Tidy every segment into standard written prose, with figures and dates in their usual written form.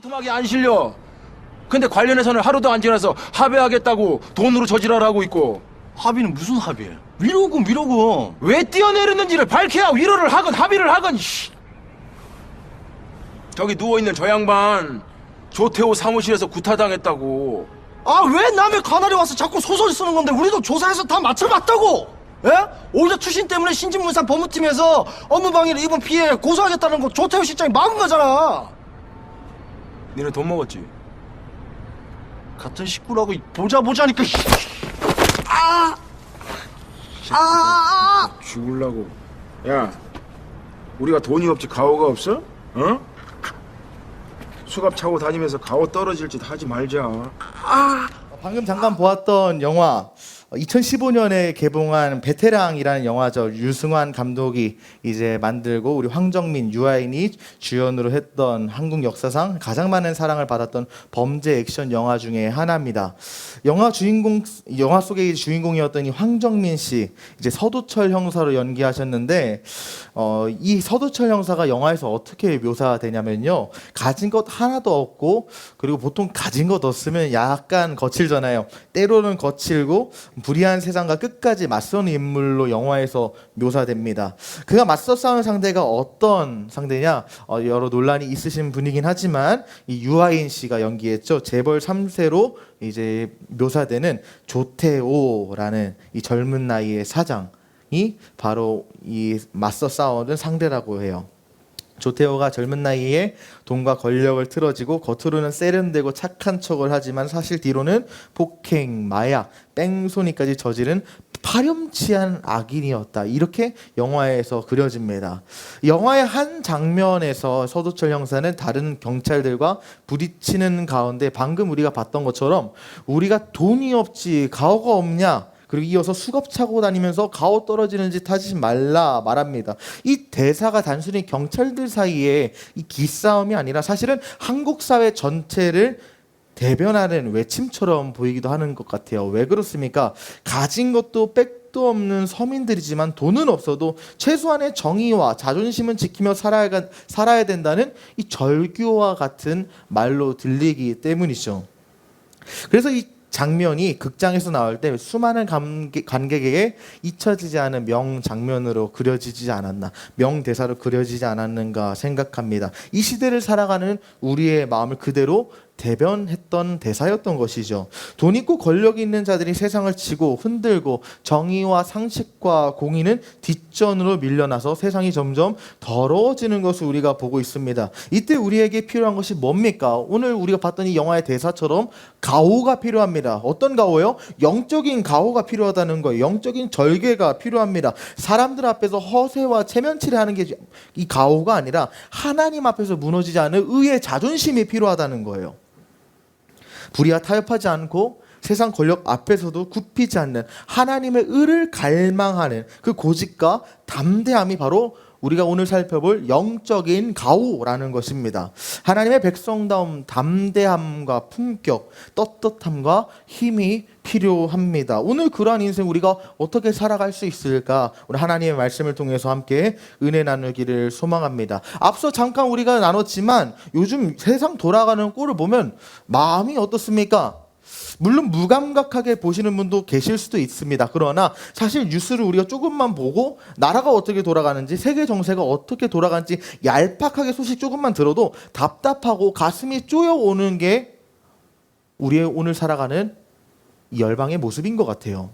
톰하게 안 실려. 근데 관련해서는 하루도 안 지나서 합의하겠다고 돈으로 저지랄하고 있고. 합의는 무슨 합의해? 위로금 위로금. 왜 뛰어내렸는지를 밝혀야 위로를 하건 합의를 하건. 씨. 저기 누워있는 저 양반 조태호 사무실에서 구타당했다고. 아, 왜 남의 관할에 와서 자꾸 소설 쓰는 건데 우리도 조사해서 다 맞춰봤다고. 예? 오히려 추신 때문에 신진문산 법무팀에서 업무방해를 입은 피해 고소하겠다는 거 조태호 실장이 막은 거잖아. 니네 돈 먹었지? 같은 식구라고 보자니까. 죽을라고. 야, 우리가 돈이 없지 가오가 없어? 어? 수갑 차고 다니면서 가오 떨어질 짓 하지 말자. 방금 잠깐 보았던 영화 2015년에 개봉한 베테랑이라는 영화죠. 유승환 감독이 이제 만들고 우리 황정민, 유아인이 주연으로 했던 한국 역사상 가장 많은 사랑을 받았던 범죄 액션 영화 중에 하나입니다. 영화 속의 주인공이었던 이 황정민 씨, 이제 서도철 형사로 연기하셨는데 이 서도철 형사가 영화에서 어떻게 묘사되냐면요. 가진 것 하나도 없고, 그리고 보통 가진 것 없으면 약간 거칠잖아요. 때로는 거칠고 불의한 세상과 끝까지 맞서는 인물로 영화에서 묘사됩니다. 그가 맞서 싸우는 상대가 어떤 상대냐? 여러 논란이 있으신 분이긴 하지만 이 유아인 씨가 연기했죠. 재벌 3세로 이제 묘사되는 조태오라는 이 젊은 나이의 사장이 바로 이 맞서 싸우는 상대라고 해요. 조태호가 젊은 나이에 돈과 권력을 틀어지고 겉으로는 세련되고 착한 척을 하지만 사실 뒤로는 폭행, 마약, 뺑소니까지 저지른 파렴치한 악인이었다. 이렇게 영화에서 그려집니다. 영화의 한 장면에서 서도철 형사는 다른 경찰들과 부딪히는 가운데 방금 우리가 봤던 것처럼 우리가 돈이 없지 가오가 없냐? 그리고 이어서 수갑 차고 다니면서 가오 떨어지는 짓 하지 말라 말합니다. 이 대사가 단순히 경찰들 사이에 이 기싸움이 아니라 사실은 한국 사회 전체를 대변하는 외침처럼 보이기도 하는 것 같아요. 왜 그렇습니까? 가진 것도 빽도 없는 서민들이지만 돈은 없어도 최소한의 정의와 자존심은 지키며 살아야 된다는 이 절규와 같은 말로 들리기 때문이죠. 그래서 이 장면이 극장에서 나올 때 수많은 관객에게 잊혀지지 않은 명장면으로 그려지지 않았나, 명대사로 그려지지 않았는가 생각합니다. 이 시대를 살아가는 우리의 마음을 그대로 대변했던 대사였던 것이죠. 돈 있고 권력 있는 자들이 세상을 치고 흔들고 정의와 상식과 공의는 뒷전으로 밀려나서 세상이 점점 더러워지는 것을 우리가 보고 있습니다. 이때 우리에게 필요한 것이 뭡니까? 오늘 우리가 봤던 이 영화의 대사처럼 가오가 필요합니다. 어떤 가오요? 영적인 가오가 필요하다는 거예요. 영적인 절개가 필요합니다. 사람들 앞에서 허세와 체면치를 하는 게 이 가오가 아니라 하나님 앞에서 무너지지 않은 의의 자존심이 필요하다는 거예요. 불의와 타협하지 않고 세상 권력 앞에서도 굽히지 않는 하나님의 의를 갈망하는 그 고집과 담대함이 바로 우리가 오늘 살펴볼 영적인 가오라는 것입니다. 하나님의 백성다움, 담대함과 품격, 떳떳함과 힘이 필요합니다. 오늘 그러한 인생 우리가 어떻게 살아갈 수 있을까? 오늘 하나님의 말씀을 통해서 함께 은혜 나누기를 소망합니다. 앞서 잠깐 우리가 나눴지만 요즘 세상 돌아가는 꼴을 보면 마음이 어떻습니까? 물론 무감각하게 보시는 분도 계실 수도 있습니다. 그러나 사실 뉴스를 우리가 조금만 보고 나라가 어떻게 돌아가는지, 세계 정세가 어떻게 돌아가는지 얄팍하게 소식 조금만 들어도 답답하고 가슴이 쪼여오는 게 우리의 오늘 살아가는 이 열방의 모습인 것 같아요.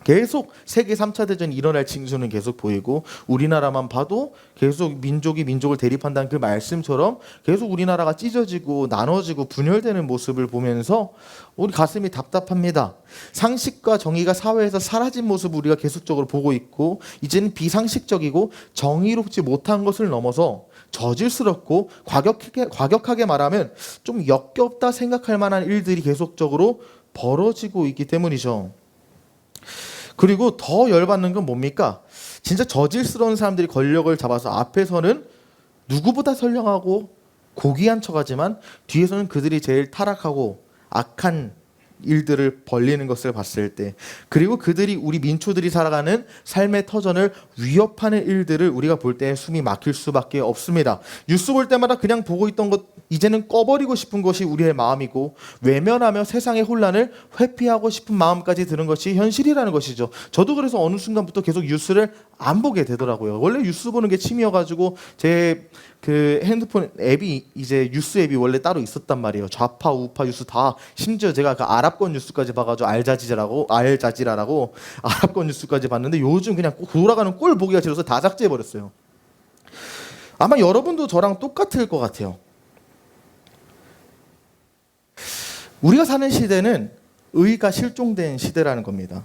계속 세계 3차 대전이 일어날 징조는 계속 보이고, 우리나라만 봐도 계속 민족이 민족을 대립한다는 그 말씀처럼 계속 우리나라가 찢어지고 나눠지고 분열되는 모습을 보면서 우리 가슴이 답답합니다. 상식과 정의가 사회에서 사라진 모습을 우리가 계속적으로 보고 있고, 이제는 비상식적이고 정의롭지 못한 것을 넘어서 저질스럽고 과격하게 말하면 좀 역겹다 생각할 만한 일들이 계속적으로 벌어지고 있기 때문이죠. 그리고 더 열받는 건 뭡니까? 진짜 저질스러운 사람들이 권력을 잡아서 앞에서는 누구보다 선량하고 고귀한 척하지만 뒤에서는 그들이 제일 타락하고 악한 일들을 벌리는 것을 봤을 때, 그리고 그들이 우리 민초들이 살아가는 삶의 터전을 위협하는 일들을 우리가 볼 때 숨이 막힐 수밖에 없습니다. 뉴스 볼 때마다 그냥 보고 있던 것 이제는 꺼버리고 싶은 것이 우리의 마음이고, 외면하며 세상의 혼란을 회피하고 싶은 마음까지 드는 것이 현실이라는 것이죠. 저도 그래서 어느 순간부터 계속 뉴스를 안 보게 되더라고요. 원래 뉴스 보는 게 취미여가지고 제 그 핸드폰 앱이 이제 뉴스 앱이 원래 따로 있었단 말이에요. 좌파 우파 뉴스 다, 심지어 제가 그 아랍권 뉴스까지 봐가지고 알자지라라고 아랍권 뉴스까지 봤는데, 요즘 그냥 돌아가는 꼴 보기가 싫어서 다 삭제해 버렸어요. 아마 여러분도 저랑 똑같을 것 같아요. 우리가 사는 시대는 의가 실종된 시대라는 겁니다.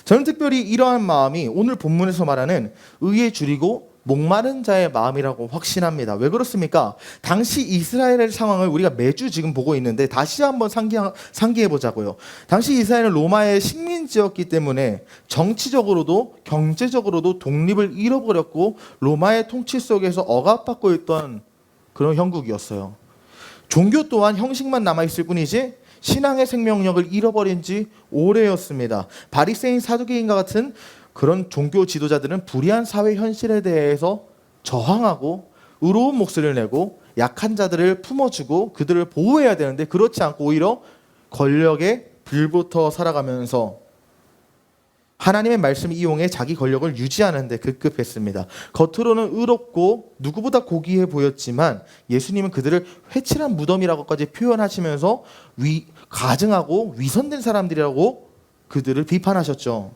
저는 특별히 이러한 마음이 오늘 본문에서 말하는 의에 줄이고 목마른 자의 마음이라고 확신합니다. 왜 그렇습니까? 당시 이스라엘의 상황을 우리가 매주 지금 보고 있는데 다시 한번 상기해 보자고요. 당시 이스라엘은 로마의 식민지였기 때문에 정치적으로도 경제적으로도 독립을 잃어버렸고 로마의 통치 속에서 억압받고 있던 그런 형국이었어요. 종교 또한 형식만 남아있을 뿐이지 신앙의 생명력을 잃어버린 지 오래였습니다. 바리새인 사두개인과 같은 그런 종교 지도자들은 불의한 사회 현실에 대해서 저항하고 의로운 목소리를 내고 약한 자들을 품어주고 그들을 보호해야 되는데, 그렇지 않고 오히려 권력에 빌붙어 살아가면서 하나님의 말씀을 이용해 자기 권력을 유지하는 데 급급했습니다. 겉으로는 의롭고 누구보다 고귀해 보였지만 예수님은 그들을 회칠한 무덤이라고까지 표현하시면서 가증하고 위선된 사람들이라고 그들을 비판하셨죠.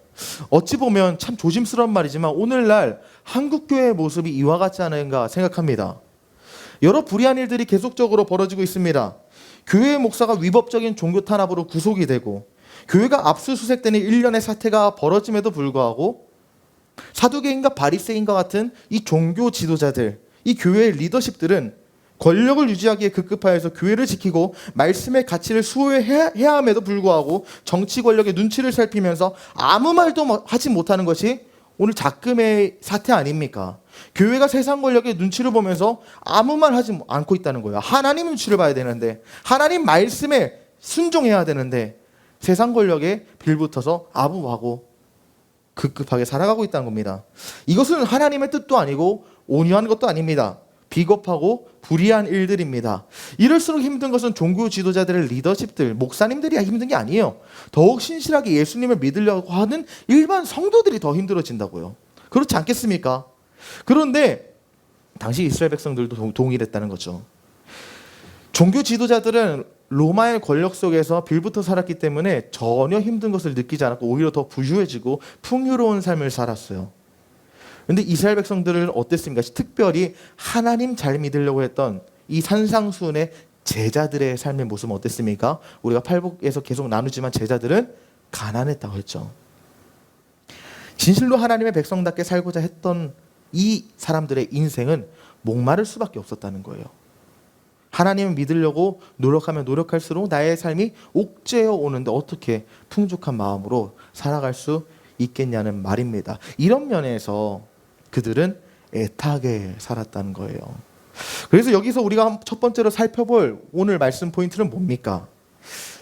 어찌 보면 참 조심스러운 말이지만 오늘날 한국교회의 모습이 이와 같지 않은가 생각합니다. 여러 불의한 일들이 계속적으로 벌어지고 있습니다. 교회의 목사가 위법적인 종교 탄압으로 구속이 되고, 교회가 압수수색되는 일련의 사태가 벌어짐에도 불구하고 사두개인과 바리새인과 같은 이 종교 지도자들, 이 교회의 리더십들은 권력을 유지하기에 급급하여서 교회를 지키고 말씀의 가치를 수호해야 함에도 불구하고 정치 권력의 눈치를 살피면서 아무 말도 하지 못하는 것이 오늘 작금의 사태 아닙니까? 교회가 세상 권력의 눈치를 보면서 아무 말 하지 않고 있다는 거예요. 하나님 눈치를 봐야 되는데, 하나님 말씀에 순종해야 되는데 세상 권력에 빌붙어서 아부하고 급급하게 살아가고 있다는 겁니다. 이것은 하나님의 뜻도 아니고 온유한 것도 아닙니다. 비겁하고 불의한 일들입니다. 이럴수록 힘든 것은 종교 지도자들의 리더십들, 목사님들이 힘든 게 아니에요. 더욱 신실하게 예수님을 믿으려고 하는 일반 성도들이 더 힘들어진다고요. 그렇지 않겠습니까? 그런데 당시 이스라엘 백성들도 동일했다는 거죠. 종교 지도자들은 로마의 권력 속에서 빌붙어 살았기 때문에 전혀 힘든 것을 느끼지 않았고 오히려 더 부유해지고 풍요로운 삶을 살았어요. 근데 이스라엘 백성들은 어땠습니까? 특별히 하나님 잘 믿으려고 했던 이 산상수훈의 제자들의 삶의 모습은 어땠습니까? 우리가 팔복에서 계속 나누지만 제자들은 가난했다고 했죠. 진실로 하나님의 백성답게 살고자 했던 이 사람들의 인생은 목마를 수밖에 없었다는 거예요. 하나님을 믿으려고 노력하면 노력할수록 나의 삶이 옥죄어 오는데 어떻게 풍족한 마음으로 살아갈 수 있겠냐는 말입니다. 이런 면에서 그들은 애타게 살았다는 거예요. 그래서 여기서 우리가 첫 번째로 살펴볼 오늘 말씀 포인트는 뭡니까?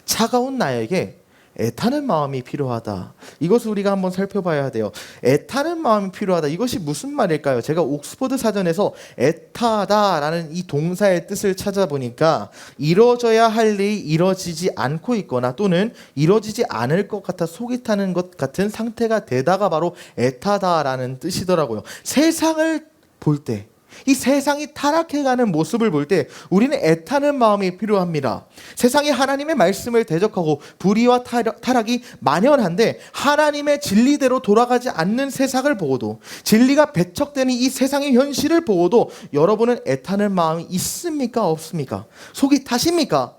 차가운 나에게 애타는 마음이 필요하다. 이것을 우리가 한번 살펴봐야 돼요. 애타는 마음이 필요하다. 이것이 무슨 말일까요? 제가 옥스퍼드 사전에서 애타다라는 이 동사의 뜻을 찾아보니까 이루어져야 할 일이 이루어지지 않고 있거나 또는 이루어지지 않을 것 같아 속이 타는 것 같은 상태가 되다가 바로 애타다라는 뜻이더라고요. 세상을 볼 때, 이 세상이 타락해가는 모습을 볼 때 우리는 애타는 마음이 필요합니다. 세상이 하나님의 말씀을 대적하고 불의와 타락이 만연한데 하나님의 진리대로 돌아가지 않는 세상을 보고도, 진리가 배척되는 이 세상의 현실을 보고도 여러분은 애타는 마음이 있습니까? 없습니까? 속이 타십니까?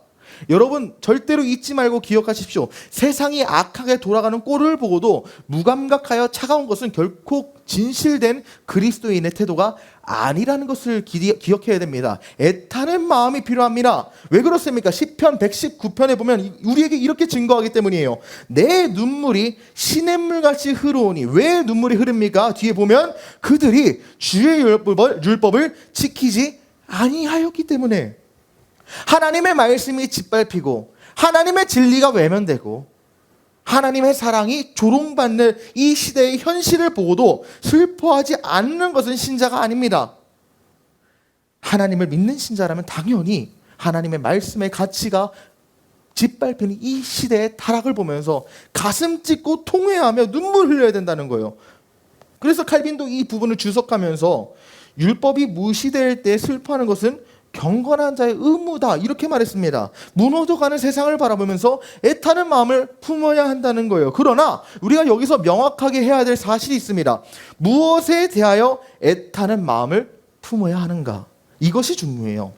여러분 절대로 잊지 말고 기억하십시오. 세상이 악하게 돌아가는 꼴을 보고도 무감각하여 차가운 것은 결코 진실된 그리스도인의 태도가 아니라는 것을 기억해야 됩니다. 애타는 마음이 필요합니다. 왜 그렇습니까? 시편 119편에 보면 우리에게 이렇게 증거하기 때문이에요. 내 눈물이 시냇물같이 흐르오니. 왜 눈물이 흐릅니까? 뒤에 보면 그들이 주의 율법을 지키지 아니하였기 때문에. 하나님의 말씀이 짓밟히고 하나님의 진리가 외면되고 하나님의 사랑이 조롱받는 이 시대의 현실을 보고도 슬퍼하지 않는 것은 신자가 아닙니다. 하나님을 믿는 신자라면 당연히 하나님의 말씀의 가치가 짓밟히는 이 시대의 타락을 보면서 가슴 찢고 통회하며 눈물 흘려야 된다는 거예요. 그래서 칼빈도 이 부분을 주석하면서 율법이 무시될 때 슬퍼하는 것은 경건한 자의 의무다 이렇게 말했습니다. 무너져가는 세상을 바라보면서 애타는 마음을 품어야 한다는 거예요. 그러나 우리가 여기서 명확하게 해야 될 사실이 있습니다. 무엇에 대하여 애타는 마음을 품어야 하는가? 이것이 중요해요.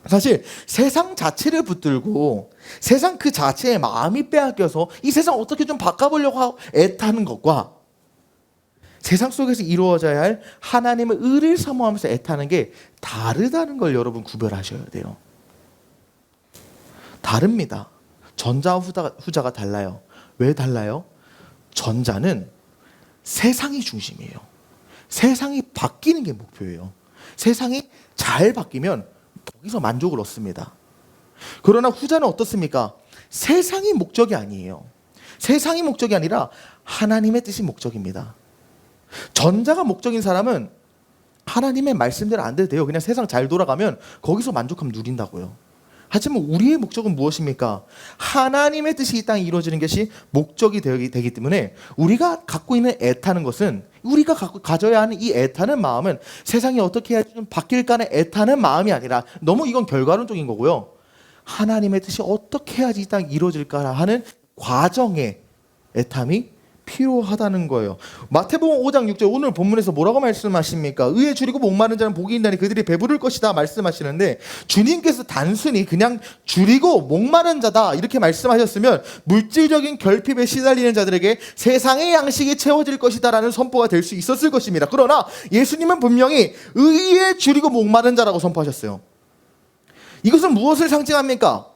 사실 세상 자체를 붙들고 세상 그 자체에 마음이 빼앗겨서 이 세상 어떻게 좀 바꿔보려고 하고 애타는 것과 세상 속에서 이루어져야 할 하나님의 의를 사모하면서 애타는 게 다르다는 걸 여러분 구별하셔야 돼요. 다릅니다. 전자와 후자가 달라요. 왜 달라요? 전자는 세상이 중심이에요. 세상이 바뀌는 게 목표예요. 세상이 잘 바뀌면 거기서 만족을 얻습니다. 그러나 후자는 어떻습니까? 세상이 목적이 아니에요. 세상이 목적이 아니라 하나님의 뜻이 목적입니다. 전자가 목적인 사람은 하나님의 말씀대로 안 돼도 돼요. 그냥 세상 잘 돌아가면 거기서 만족함 누린다고요. 하지만 우리의 목적은 무엇입니까? 하나님의 뜻이 이 땅에 이루어지는 것이 목적이 되기 때문에 우리가 갖고 있는 애타는 것은 우리가 가져야 하는 이 애타는 마음은 세상이 어떻게 해야지 좀 바뀔까는 애타는 마음이 아니라 너무 이건 결과론적인 거고요. 하나님의 뜻이 어떻게 해야지 이 땅에 이루어질까 하는 과정의 애탐이 필요하다는 거예요. 마태복음 5장 6절 오늘 본문에서 뭐라고 말씀하십니까? 의에 줄이고 목마른 자는 복이 있나니 그들이 배부를 것이다 말씀하시는데 주님께서 단순히 그냥 줄이고 목마른 자다 이렇게 말씀하셨으면 물질적인 결핍에 시달리는 자들에게 세상의 양식이 채워질 것이다 라는 선포가 될 수 있었을 것입니다. 그러나 예수님은 분명히 의에 줄이고 목마른 자라고 선포하셨어요. 이것은 무엇을 상징합니까?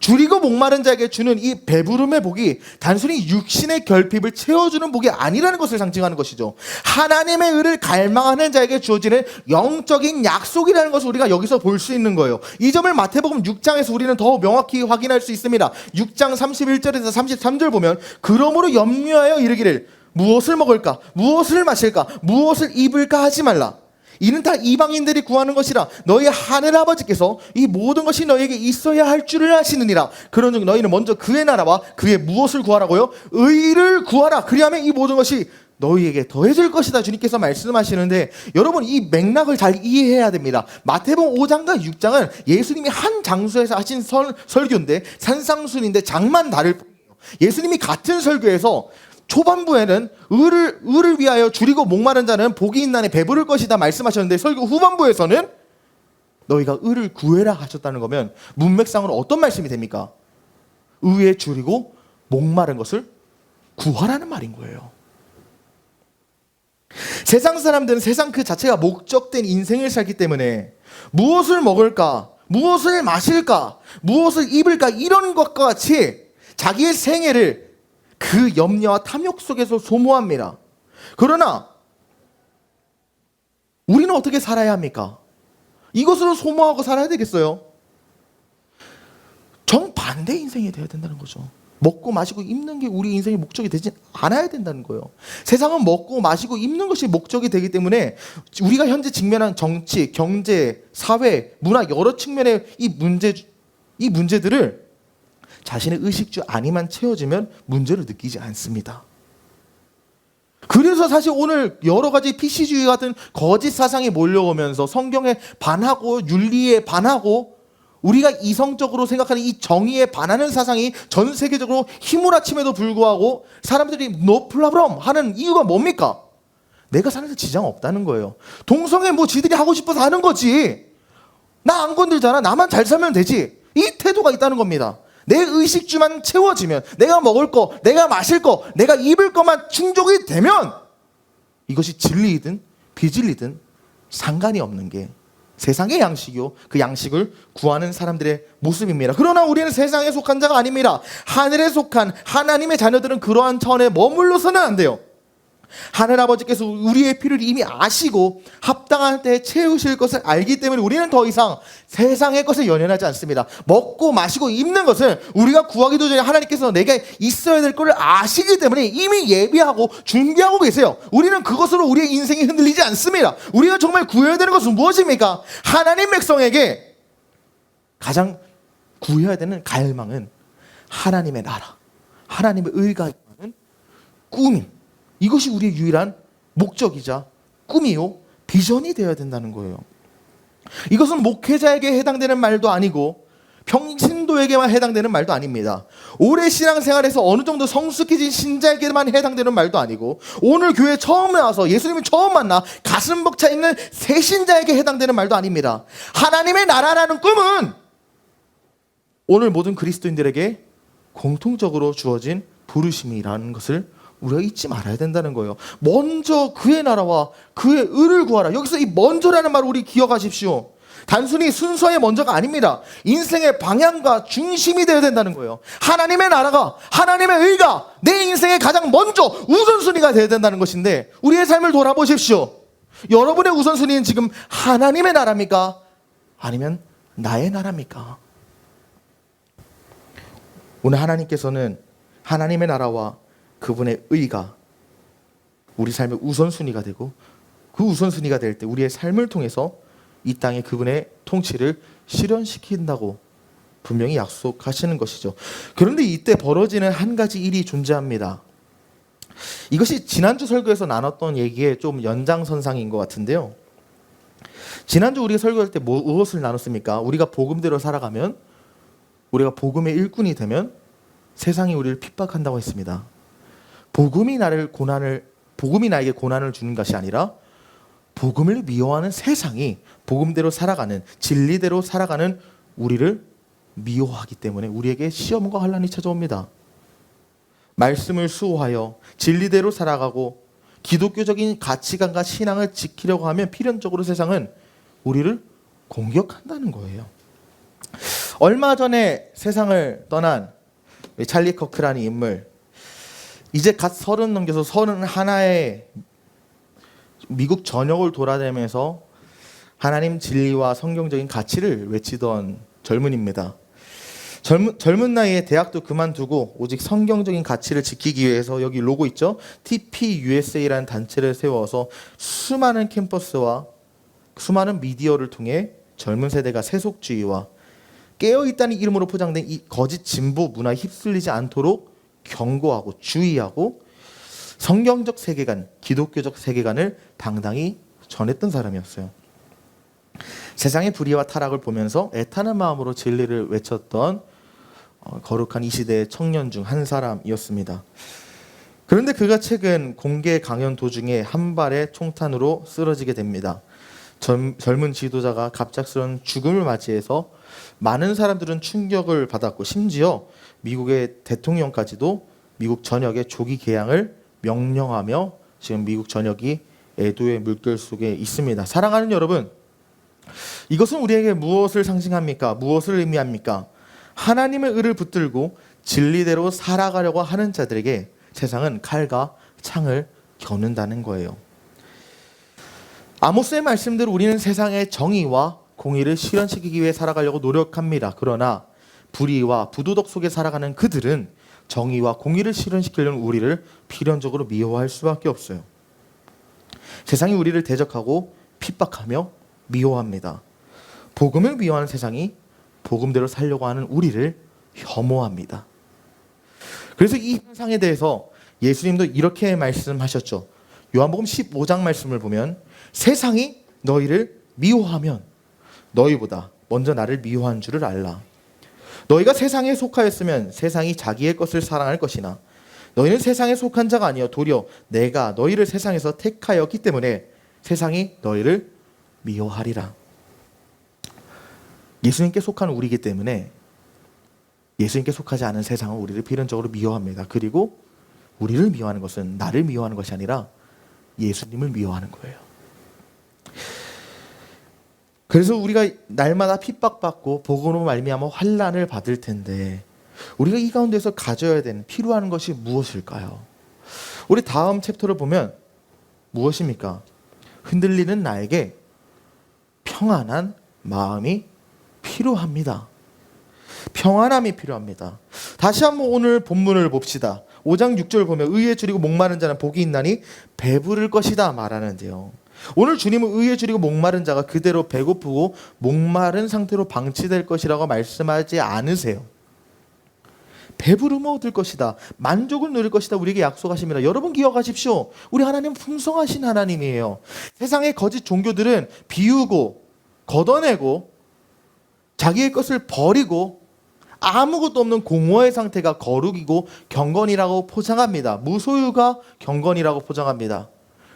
줄이고 목마른 자에게 주는 이 배부름의 복이 단순히 육신의 결핍을 채워주는 복이 아니라는 것을 상징하는 것이죠. 하나님의 의를 갈망하는 자에게 주어지는 영적인 약속이라는 것을 우리가 여기서 볼 수 있는 거예요. 이 점을 마태복음 6장에서 우리는 더 명확히 확인할 수 있습니다. 6장 31절에서 33절 보면 그러므로 염려하여 이르기를 무엇을 먹을까 무엇을 마실까 무엇을 입을까 하지 말라. 이는 다 이방인들이 구하는 것이라 너희 하늘 아버지께서 이 모든 것이 너희에게 있어야 할 줄을 아시느니라. 그런즉 너희는 먼저 그의 나라와 그의 무엇을 구하라고요? 의를 구하라. 그리하면 이 모든 것이 너희에게 더해질 것이다 주님께서 말씀하시는데 여러분 이 맥락을 잘 이해해야 됩니다. 마태복음 5장과 6장은 예수님이 한 장소에서 하신 설교인데 산상순인데 장만 다를 뿐이에요. 예수님이 같은 설교에서 초반부에는 의를 위하여 줄이고 목마른 자는 복이 있나니 배부를 것이다 말씀하셨는데 설교 후반부에서는 너희가 의를 구해라 하셨다는 거면 문맥상으로 어떤 말씀이 됩니까? 의에 줄이고 목마른 것을 구하라는 말인 거예요. 세상 사람들은 세상 그 자체가 목적된 인생을 살기 때문에 무엇을 먹을까 무엇을 마실까 무엇을 입을까 이런 것과 같이 자기의 생애를 그 염려와 탐욕 속에서 소모합니다. 그러나 우리는 어떻게 살아야 합니까? 이것으로 소모하고 살아야 되겠어요? 정반대 인생이 되어야 된다는 거죠. 먹고 마시고 입는 게 우리 인생의 목적이 되지 않아야 된다는 거예요. 세상은 먹고 마시고 입는 것이 목적이 되기 때문에 우리가 현재 직면한 정치, 경제, 사회, 문화 여러 측면의 이 문제들을 자신의 의식주 안에만 채워지면 문제를 느끼지 않습니다. 그래서 사실 오늘 여러 가지 PC주의 같은 거짓 사상이 몰려오면서 성경에 반하고 윤리에 반하고 우리가 이성적으로 생각하는 이 정의에 반하는 사상이 전 세계적으로 휘몰아침에도 불구하고 사람들이 no problem 하는 이유가 뭡니까? 내가 사는 데 지장 없다는 거예요. 동성애 뭐 지들이 하고 싶어서 하는 거지. 나 안 건들잖아. 나만 잘 살면 되지. 이 태도가 있다는 겁니다. 내 의식주만 채워지면 내가 먹을 거, 내가 마실 거, 내가 입을 것만 충족이 되면 이것이 진리이든 비진리든 상관이 없는 게 세상의 양식이요. 그 양식을 구하는 사람들의 모습입니다. 그러나 우리는 세상에 속한 자가 아닙니다. 하늘에 속한 하나님의 자녀들은 그러한 차원에 머물러서는 안 돼요. 하늘 아버지께서 우리의 필요를 이미 아시고 합당한 때에 채우실 것을 알기 때문에 우리는 더 이상 세상의 것을 연연하지 않습니다. 먹고 마시고 입는 것을 우리가 구하기도 전에 하나님께서 내게 있어야 될 것을 아시기 때문에 이미 예비하고 준비하고 계세요. 우리는 그것으로 우리의 인생이 흔들리지 않습니다. 우리가 정말 구해야 되는 것은 무엇입니까? 하나님 백성에게 가장 구해야 되는 갈망은 하나님의 나라, 하나님의 의가 임하는 꿈. 이것이 우리의 유일한 목적이자 꿈이요 비전이 되어야 된다는 거예요. 이것은 목회자에게 해당되는 말도 아니고 평신도에게만 해당되는 말도 아닙니다. 오래 신앙생활에서 어느 정도 성숙해진 신자에게만 해당되는 말도 아니고 오늘 교회 처음 와서 예수님을 처음 만나 가슴 벅차 있는 새 신자에게 해당되는 말도 아닙니다. 하나님의 나라라는 꿈은 오늘 모든 그리스도인들에게 공통적으로 주어진 부르심이라는 것을 우리가 잊지 말아야 된다는 거예요. 먼저 그의 나라와 그의 의를 구하라. 여기서 이 먼저라는 말을 우리 기억하십시오. 단순히 순서의 먼저가 아닙니다. 인생의 방향과 중심이 되어야 된다는 거예요. 하나님의 나라가, 하나님의 의가 내 인생의 가장 먼저 우선순위가 되어야 된다는 것인데 우리의 삶을 돌아보십시오. 여러분의 우선순위는 지금 하나님의 나라입니까? 아니면 나의 나라입니까? 오늘 하나님께서는 하나님의 나라와 그분의 의가 우리 삶의 우선순위가 되고 그 우선순위가 될 때 우리의 삶을 통해서 이 땅에 그분의 통치를 실현시킨다고 분명히 약속하시는 것이죠. 그런데 이때 벌어지는 한 가지 일이 존재합니다. 이것이 지난주 설교에서 나눴던 얘기의 좀 연장선상인 것 같은데요. 지난주 우리가 설교할 때 무엇을 나눴습니까? 우리가 복음대로 살아가면, 우리가 복음의 일꾼이 되면 세상이 우리를 핍박한다고 했습니다. 복음이 나에게 고난을 주는 것이 아니라 복음을 미워하는 세상이 복음대로 살아가는, 진리대로 살아가는 우리를 미워하기 때문에 우리에게 시험과 환난이 찾아옵니다. 말씀을 수호하여 진리대로 살아가고 기독교적인 가치관과 신앙을 지키려고 하면 필연적으로 세상은 우리를 공격한다는 거예요. 얼마 전에 세상을 떠난 찰리 커크라는 인물, 이제 갓 30 넘겨서 31의 미국 전역을 돌아다니면서 하나님 진리와 성경적인 가치를 외치던 젊은입니다. 젊은 나이에 대학도 그만두고 오직 성경적인 가치를 지키기 위해서 여기 로고 있죠? TPUSA라는 단체를 세워서 수많은 캠퍼스와 수많은 미디어를 통해 젊은 세대가 세속주의와 깨어있다는 이름으로 포장된 이 거짓 진보 문화에 휩쓸리지 않도록 경고하고 주의하고 성경적 세계관, 기독교적 세계관을 당당히 전했던 사람이었어요. 세상의 불의와 타락을 보면서 애타는 마음으로 진리를 외쳤던 거룩한 이 시대의 청년 중 한 사람이었습니다. 그런데 그가 최근 공개 강연 도중에 한 발의 총탄으로 쓰러지게 됩니다. 젊은 지도자가 갑작스러운 죽음을 맞이해서 많은 사람들은 충격을 받았고 심지어 미국의 대통령까지도 미국 전역에 조기 개항을 명령하며 지금 미국 전역이 애도의 물결 속에 있습니다. 사랑하는 여러분, 이것은 우리에게 무엇을 상징합니까? 무엇을 의미합니까? 하나님의 의를 붙들고 진리대로 살아가려고 하는 자들에게 세상은 칼과 창을 겨눈다는 거예요. 아모스의 말씀대로 우리는 세상의 정의와 공의를 실현시키기 위해 살아가려고 노력합니다. 그러나 불의와 부도덕 속에 살아가는 그들은 정의와 공의를 실현시키려는 우리를 필연적으로 미워할 수밖에 없어요. 세상이 우리를 대적하고 핍박하며 미워합니다. 복음을 미워하는 세상이 복음대로 살려고 하는 우리를 혐오합니다. 그래서 이 현상에 대해서 예수님도 이렇게 말씀하셨죠. 요한복음 15장 말씀을 보면 세상이 너희를 미워하면 너희보다 먼저 나를 미워한 줄을 알라. 너희가 세상에 속하였으면 세상이 자기의 것을 사랑할 것이나 너희는 세상에 속한 자가 아니여 도리어 내가 너희를 세상에서 택하였기 때문에 세상이 너희를 미워하리라. 예수님께 속한 우리이기 때문에 예수님께 속하지 않은 세상은 우리를 필연적으로 미워합니다. 그리고 우리를 미워하는 것은 나를 미워하는 것이 아니라 예수님을 미워하는 거예요. 그래서 우리가 날마다 핍박받고 복음으로 말미암아 환난을 받을 텐데 우리가 이 가운데서 가져야 되는 필요한 것이 무엇일까요? 우리 다음 챕터를 보면 무엇입니까? 흔들리는 나에게 평안한 마음이 필요합니다. 평안함이 필요합니다. 다시 한번 오늘 본문을 봅시다. 5장 6절 보면 의에 줄이고 목마른 자는 복이 있나니 배부를 것이다 말하는데요. 오늘 주님은 의에 줄이고 목마른 자가 그대로 배고프고 목마른 상태로 방치될 것이라고 말씀하지 않으세요. 배부름을 얻을 것이다. 만족을 누릴 것이다. 우리에게 약속하십니다. 여러분 기억하십시오. 우리 하나님은 풍성하신 하나님이에요. 세상의 거짓 종교들은 비우고 걷어내고 자기의 것을 버리고 아무것도 없는 공허의 상태가 거룩이고 경건이라고 포장합니다. 무소유가 경건이라고 포장합니다.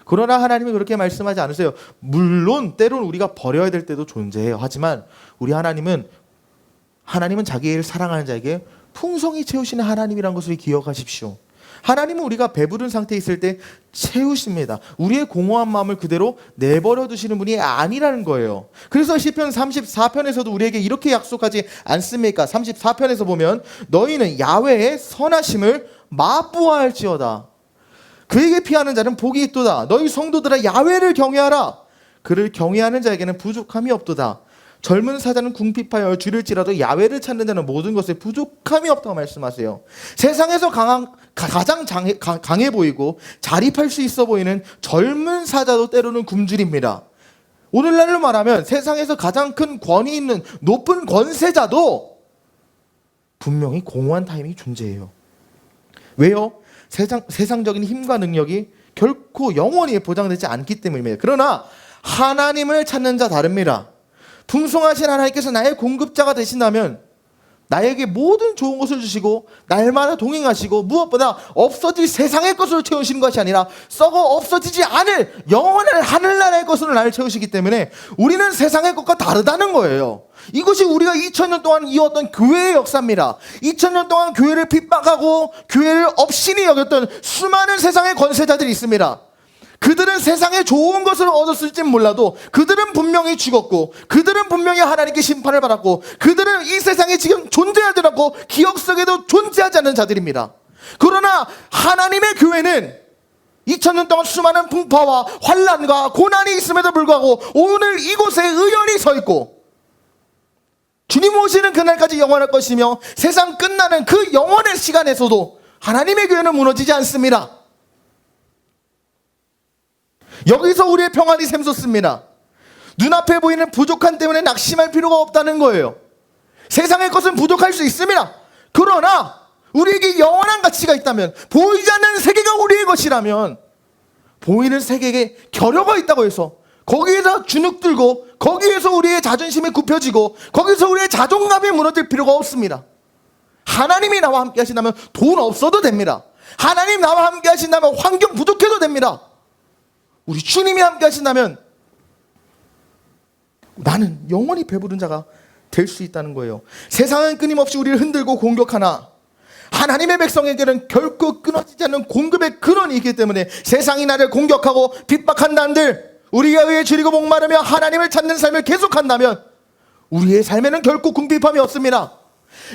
그러나 하나님은 그렇게 말씀하지 않으세요. 물론 때로는 우리가 버려야 될 때도 존재해요. 하지만 우리 하나님은 자기를 사랑하는 자에게 풍성히 채우시는 하나님이라는 것을 기억하십시오. 하나님은 우리가 배부른 상태에 있을 때 채우십니다. 우리의 공허한 마음을 그대로 내버려 두시는 분이 아니라는 거예요. 그래서 시편 34편에서도 우리에게 이렇게 약속하지 않습니까? 34편에서 보면 너희는 야훼의 선하심을 맛보아할지어다. 그에게 피하는 자는 복이 있도다. 너희 성도들아 야훼를 경외하라. 그를 경외하는 자에게는 부족함이 없도다. 젊은 사자는 궁핍하여 줄일지라도 야훼를 찾는 자는 모든 것에 부족함이 없다고 말씀하세요. 세상에서 가장 강해 보이고 자립할 수 있어 보이는 젊은 사자도 때로는 굶주립니다. 오늘날로 말하면 세상에서 가장 큰 권위 있는 높은 권세자도 분명히 공허한 타임이 존재해요. 왜요? 세상적인 힘과 능력이 결코 영원히 보장되지 않기 때문입니다. 그러나 하나님을 찾는 자 다릅니다. 풍성하신 하나님께서 나의 공급자가 되신다면 나에게 모든 좋은 것을 주시고 날마다 동행하시고 무엇보다 없어질 세상의 것으로 채우시는 것이 아니라 썩어 없어지지 않을 영원한 하늘나라의 것으로 나를 채우시기 때문에 우리는 세상의 것과 다르다는 거예요. 이것이 우리가 2000년 동안 이어왔던 교회의 역사입니다. 2000년 동안 교회를 핍박하고 교회를 업신이 여겼던 수많은 세상의 권세자들이 있습니다. 그들은 세상에 좋은 것을 얻었을진 몰라도 그들은 분명히 죽었고 그들은 분명히 하나님께 심판을 받았고 그들은 이 세상에 지금 존재하지 않고 기억 속에도 존재하지 않는 자들입니다. 그러나 하나님의 교회는 2000년 동안 수많은 풍파와 환난과 고난이 있음에도 불구하고 오늘 이곳에 의연히 서 있고 주님 오시는 그날까지 영원할 것이며 세상 끝나는 그 영원의 시간에서도 하나님의 교회는 무너지지 않습니다. 여기서 우리의 평안이 샘솟습니다. 눈앞에 보이는 부족함 때문에 낙심할 필요가 없다는 거예요. 세상의 것은 부족할 수 있습니다. 그러나 우리에게 영원한 가치가 있다면, 보이지 않는 세계가 우리의 것이라면 보이는 세계에 결여가 있다고 해서 거기에서 주눅들고 거기에서 우리의 자존심이 굽혀지고 거기서 우리의 자존감이 무너질 필요가 없습니다. 하나님이 나와 함께 하신다면 돈 없어도 됩니다. 하나님 나와 함께 하신다면 환경 부족해도 됩니다. 우리 주님이 함께 하신다면 나는 영원히 배부른 자가 될 수 있다는 거예요. 세상은 끊임없이 우리를 흔들고 공격하나 하나님의 백성에게는 결코 끊어지지 않는 공급의 근원이 있기 때문에 세상이 나를 공격하고 핍박한다 한들 우리가 의에 줄이고 목마르며 하나님을 찾는 삶을 계속한다면 우리의 삶에는 결코 궁핍함이 없습니다.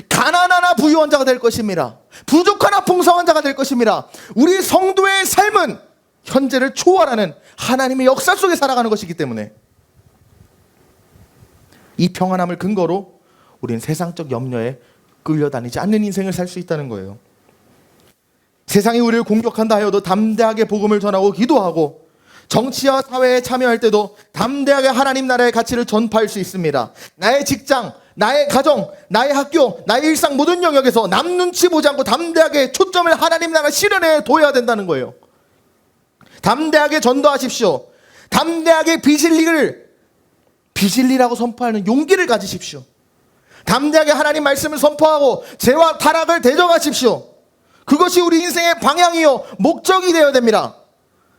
가난하나 부유한 자가 될 것입니다. 부족하나 풍성한 자가 될 것입니다. 우리 성도의 삶은 현재를 초월하는 하나님의 역사 속에 살아가는 것이기 때문에 이 평안함을 근거로 우리는 세상적 염려에 끌려다니지 않는 인생을 살 수 있다는 거예요. 세상이 우리를 공격한다 하여도 담대하게 복음을 전하고 기도하고 정치와 사회에 참여할 때도 담대하게 하나님 나라의 가치를 전파할 수 있습니다. 나의 직장, 나의 가정, 나의 학교, 나의 일상 모든 영역에서 남 눈치 보지 않고 담대하게 초점을 하나님 나라 실현에 둬야 된다는 거예요. 담대하게 전도하십시오. 담대하게 비진리라고 선포하는 용기를 가지십시오. 담대하게 하나님 말씀을 선포하고 죄와 타락을 대적하십시오. 그것이 우리 인생의 방향이요 목적이 되어야 됩니다.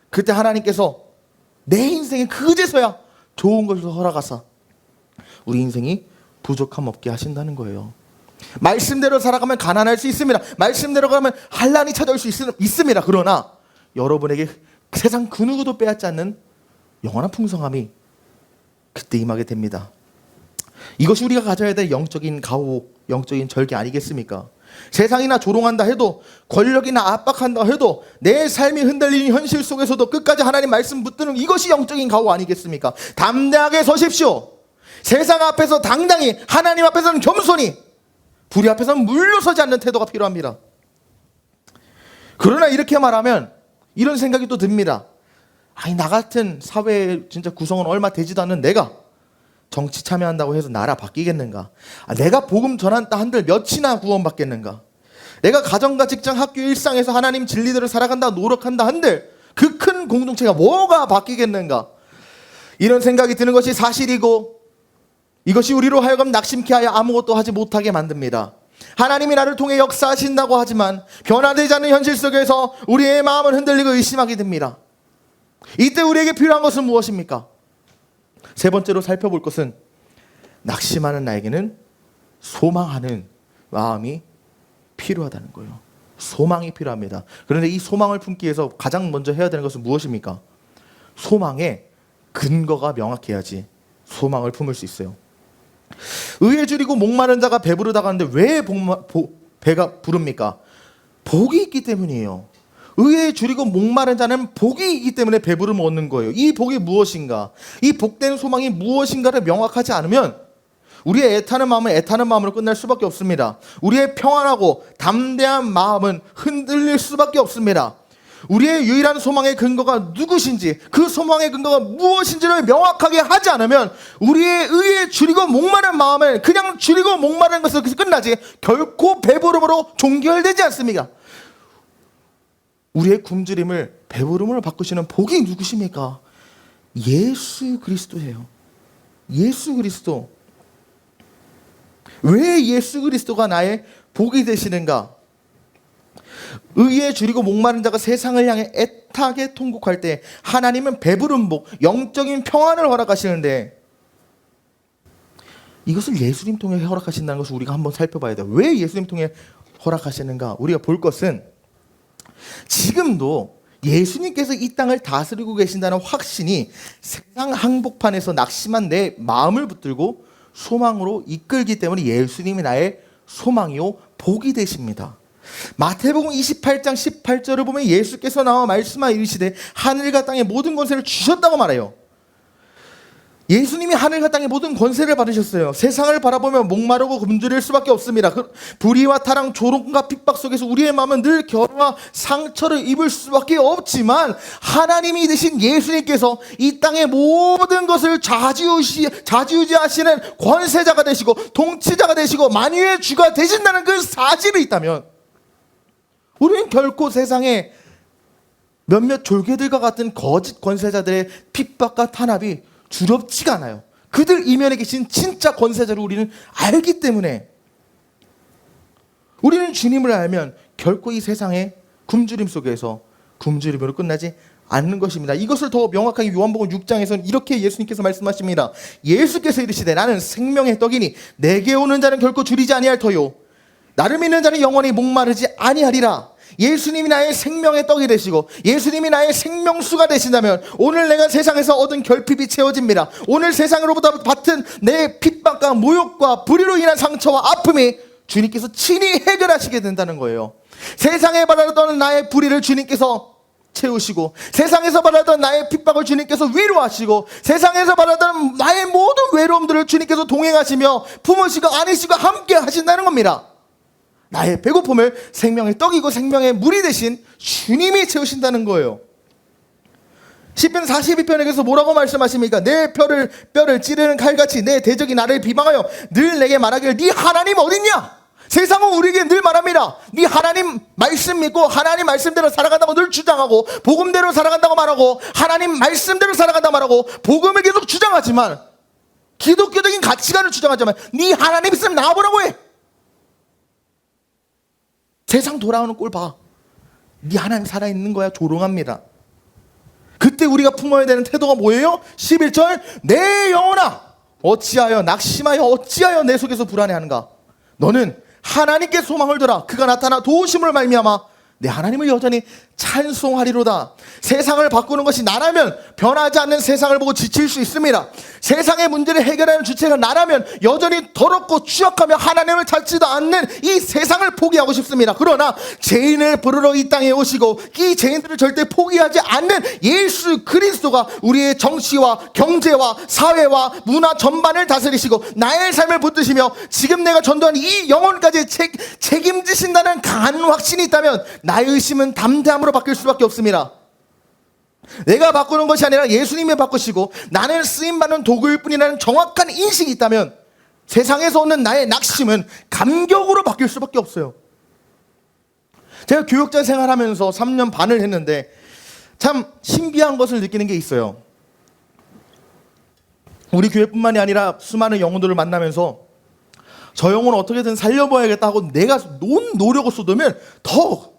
그때 하나님께서 내 인생에 그제서야 좋은 것을 허락하사 우리 인생이 부족함 없게 하신다는 거예요. 말씀대로 살아가면 가난할 수 있습니다. 말씀대로 가면 환난이 찾아올 수 있습니다. 그러나 여러분에게 세상 그 누구도 빼앗지 않는 영원한 풍성함이 그때 임하게 됩니다. 이것이 우리가 가져야 될 영적인 가호, 영적인 절기 아니겠습니까? 세상이나 조롱한다 해도, 권력이나 압박한다 해도, 내 삶이 흔들리는 현실 속에서도 끝까지 하나님 말씀 붙드는 이것이 영적인 각오 아니겠습니까? 담대하게 서십시오. 세상 앞에서 당당히, 하나님 앞에서는 겸손히, 불의 앞에서는 물러서지 않는 태도가 필요합니다. 그러나 이렇게 말하면 이런 생각이 또 듭니다. 아니, 나 같은 사회 진짜 구성원 얼마 되지도 않는 내가 정치 참여한다고 해서 나라 바뀌겠는가? 내가 복음 전한다 한들 몇이나 구원받겠는가? 내가 가정과 직장, 학교, 일상에서 하나님 진리들을 살아간다 노력한다 한들 그 큰 공동체가 뭐가 바뀌겠는가? 이런 생각이 드는 것이 사실이고, 이것이 우리로 하여금 낙심케 하여 아무것도 하지 못하게 만듭니다. 하나님이 나를 통해 역사하신다고 하지만 변화되지 않는 현실 속에서 우리의 마음은 흔들리고 의심하게 됩니다. 이때 우리에게 필요한 것은 무엇입니까? 세 번째로 살펴볼 것은, 낙심하는 나에게는 소망하는 마음이 필요하다는 거예요. 소망이 필요합니다. 그런데 이 소망을 품기 위해서 가장 먼저 해야 되는 것은 무엇입니까? 소망의 근거가 명확해야지 소망을 품을 수 있어요. 의에 줄이고 목마른 자가 배부르다고 하는데 왜 배가 부릅니까? 복이 있기 때문이에요. 의에 줄이고 목마른 자는 복이 있기 때문에 배부름을 얻는 거예요. 이 복이 무엇인가? 이 복된 소망이 무엇인가를 명확하지 않으면 우리의 애타는 마음은 애타는 마음으로 끝날 수밖에 없습니다. 우리의 평안하고 담대한 마음은 흔들릴 수밖에 없습니다. 우리의 유일한 소망의 근거가 누구신지, 그 소망의 근거가 무엇인지를 명확하게 하지 않으면 우리의 의에 줄이고 목마른 마음을 그냥 줄이고 목마른 것을 끝나지 결코 배부름으로 종결되지 않습니다. 우리의 굶주림을 배부름으로 바꾸시는 복이 누구십니까? 예수 그리스도예요. 예수 그리스도. 왜 예수 그리스도가 나의 복이 되시는가? 의에 줄이고 목마른 자가 세상을 향해 애타게 통곡할 때 하나님은 배부른 복, 영적인 평안을 허락하시는데, 이것을 예수님 통해 허락하신다는 것을 우리가 한번 살펴봐야 돼요. 왜 예수님 통해 허락하시는가? 우리가 볼 것은, 지금도 예수님께서 이 땅을 다스리고 계신다는 확신이 세상 항복판에서 낙심한 내 마음을 붙들고 소망으로 이끌기 때문에 예수님이 나의 소망이요 복이 되십니다. 마태복음 28장 18절을 보면 예수께서 나와 말씀하 이르시되 하늘과 땅의 모든 권세를 주셨다고 말해요. 예수님이 하늘과 땅의 모든 권세를 받으셨어요. 세상을 바라보면 목마르고 굶주릴 수밖에 없습니다. 불의와 타랑, 조롱과 핍박 속에서 우리의 마음은 늘 결과 상처를 입을 수밖에 없지만, 하나님이 되신 예수님께서 이 땅의 모든 것을 좌지우지하시는 권세자가 되시고 통치자가 되시고 만유의 주가 되신다는 그 사실이 있다면, 우리는 결코 세상에 몇몇 졸개들과 같은 거짓 권세자들의 핍박과 탄압이 두렵지가 않아요. 그들 이면에 계신 진짜 권세자를 우리는 알기 때문에, 우리는 주님을 알면 결코 이 세상의 굶주림 속에서 굶주림으로 끝나지 않는 것입니다. 이것을 더 명확하게 요한복음 6장에서는 이렇게 예수님께서 말씀하십니다. 예수께서 이르시되 나는 생명의 떡이니 내게 오는 자는 결코 줄이지 아니할 터요 나를 믿는 자는 영원히 목마르지 아니하리라. 예수님이 나의 생명의 떡이 되시고 예수님이 나의 생명수가 되신다면 오늘 내가 세상에서 얻은 결핍이 채워집니다. 오늘 세상으로부터 받은 내 핍박과 모욕과 불의로 인한 상처와 아픔이 주님께서 친히 해결하시게 된다는 거예요. 세상에 받았던 나의 불의를 주님께서 채우시고, 세상에서 받았던 나의 핍박을 주님께서 위로하시고, 세상에서 받았던 나의 모든 외로움들을 주님께서 동행하시며 품으시고 안으시고 함께 하신다는 겁니다. 나의 배고픔을 생명의 떡이고 생명의 물이 되신 주님이 채우신다는 거예요. 시편 42편에서 뭐라고 말씀하십니까? 내 뼈를 찌르는 칼같이 내 대적이 나를 비방하여 늘 내게 말하기를 네 하나님 어딨냐? 세상은 우리에게 늘 말합니다. 네 하나님 말씀 믿고 하나님 말씀대로 살아간다고 늘 주장하고, 복음대로 살아간다고 말하고, 하나님 말씀대로 살아간다고 말하고, 복음을 계속 주장하지만, 기독교적인 가치관을 주장하지만 네 하나님 있으면 나와보라고 해. 세상 돌아오는 꼴 봐. 네 하나님 살아있는 거야. 조롱합니다. 그때 우리가 품어야 되는 태도가 뭐예요? 11절 내 영혼아 어찌하여 낙심하여 어찌하여 내 속에서 불안해하는가? 너는 하나님께 소망을 두라. 그가 나타나 도우심을 말미암아 내 하나님을 여전히 찬송하리로다. 세상을 바꾸는 것이 나라면 변하지 않는 세상을 보고 지칠 수 있습니다. 세상의 문제를 해결하는 주체가 나라면 여전히 더럽고 추악하며 하나님을 찾지도 않는 이 세상을 포기하고 싶습니다. 그러나 죄인을 부르러 이 땅에 오시고 이 죄인들을 절대 포기하지 않는 예수 그리스도가 우리의 정치와 경제와 사회와 문화 전반을 다스리시고 나의 삶을 붙드시며 지금 내가 전도한 이 영혼까지 책임지신다는 강한 확신이 있다면 나의 의심은 담대함으로 바뀔 수밖에 없습니다. 내가 바꾸는 것이 아니라 예수님이 바꾸시고 나는 쓰임받는 도구일 뿐이라는 정확한 인식이 있다면 세상에서 오는 나의 낙심은 감격으로 바뀔 수밖에 없어요. 제가 교육자 생활하면서 3년 반을 했는데 참 신비한 것을 느끼는 게 있어요. 우리 교회뿐만이 아니라 수많은 영혼들을 만나면서 저 영혼을 어떻게든 살려봐야겠다 하고 내가 온 노력을 쏟으면 더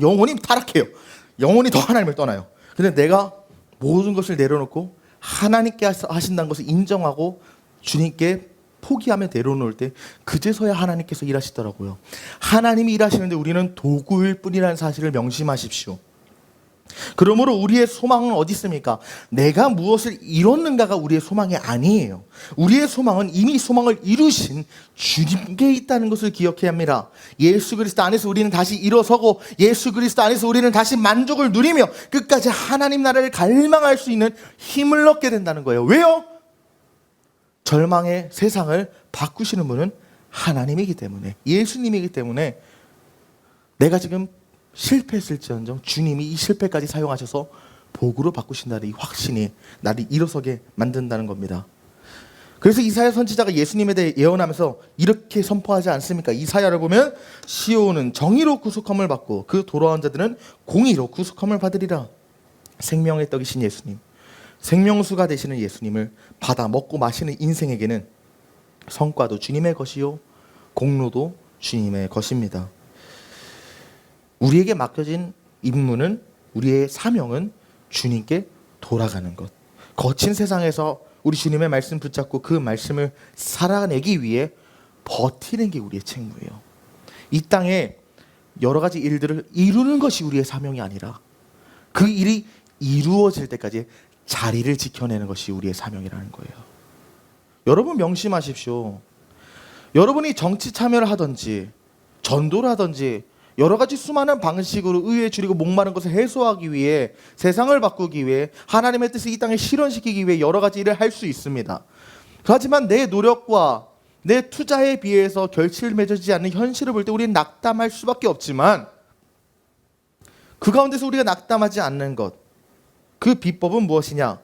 영혼이 타락해요. 영혼이 더 하나님을 떠나요. 근데 내가 모든 것을 내려놓고 하나님께 하신다는 것을 인정하고 주님께 포기하며 내려놓을 때 그제서야 하나님께서 일하시더라고요. 하나님이 일하시는데 우리는 도구일 뿐이라는 사실을 명심하십시오. 그러므로 우리의 소망은 어디 있습니까? 내가 무엇을 이뤘는가가 우리의 소망이 아니에요. 우리의 소망은 이미 소망을 이루신 주님께 있다는 것을 기억해야 합니다. 예수 그리스도 안에서 우리는 다시 일어서고 예수 그리스도 안에서 우리는 다시 만족을 누리며 끝까지 하나님 나라를 갈망할 수 있는 힘을 얻게 된다는 거예요. 왜요? 절망의 세상을 바꾸시는 분은 하나님이기 때문에, 예수님이기 때문에 내가 지금 실패했을지언정 주님이 이 실패까지 사용하셔서 복으로 바꾸신다는 이 확신이 나를 일어서게 만든다는 겁니다. 그래서 이사야 선지자가 예수님에 대해 예언하면서 이렇게 선포하지 않습니까? 이사야를 보면 시온은 정의로 구속함을 받고 그 돌아온 자들은 공의로 구속함을 받으리라. 생명의 떡이신 예수님, 생명수가 되시는 예수님을 받아 먹고 마시는 인생에게는 성과도 주님의 것이요 공로도 주님의 것입니다. 우리에게 맡겨진 임무는, 우리의 사명은 주님께 돌아가는 것. 거친 세상에서 우리 주님의 말씀 붙잡고 그 말씀을 살아내기 위해 버티는 게 우리의 책무예요. 이 땅에 여러 가지 일들을 이루는 것이 우리의 사명이 아니라 그 일이 이루어질 때까지 자리를 지켜내는 것이 우리의 사명이라는 거예요. 여러분 명심하십시오. 여러분이 정치 참여를 하든지 전도를 하든지 여러 가지 수많은 방식으로 의에 줄이고 목마른 것을 해소하기 위해, 세상을 바꾸기 위해, 하나님의 뜻을 이 땅에 실현시키기 위해 여러 가지 일을 할 수 있습니다. 하지만 내 노력과 내 투자에 비해서 결실을 맺어지지 않는 현실을 볼 때 우리는 낙담할 수밖에 없지만 그 가운데서 우리가 낙담하지 않는 것, 그 비법은 무엇이냐?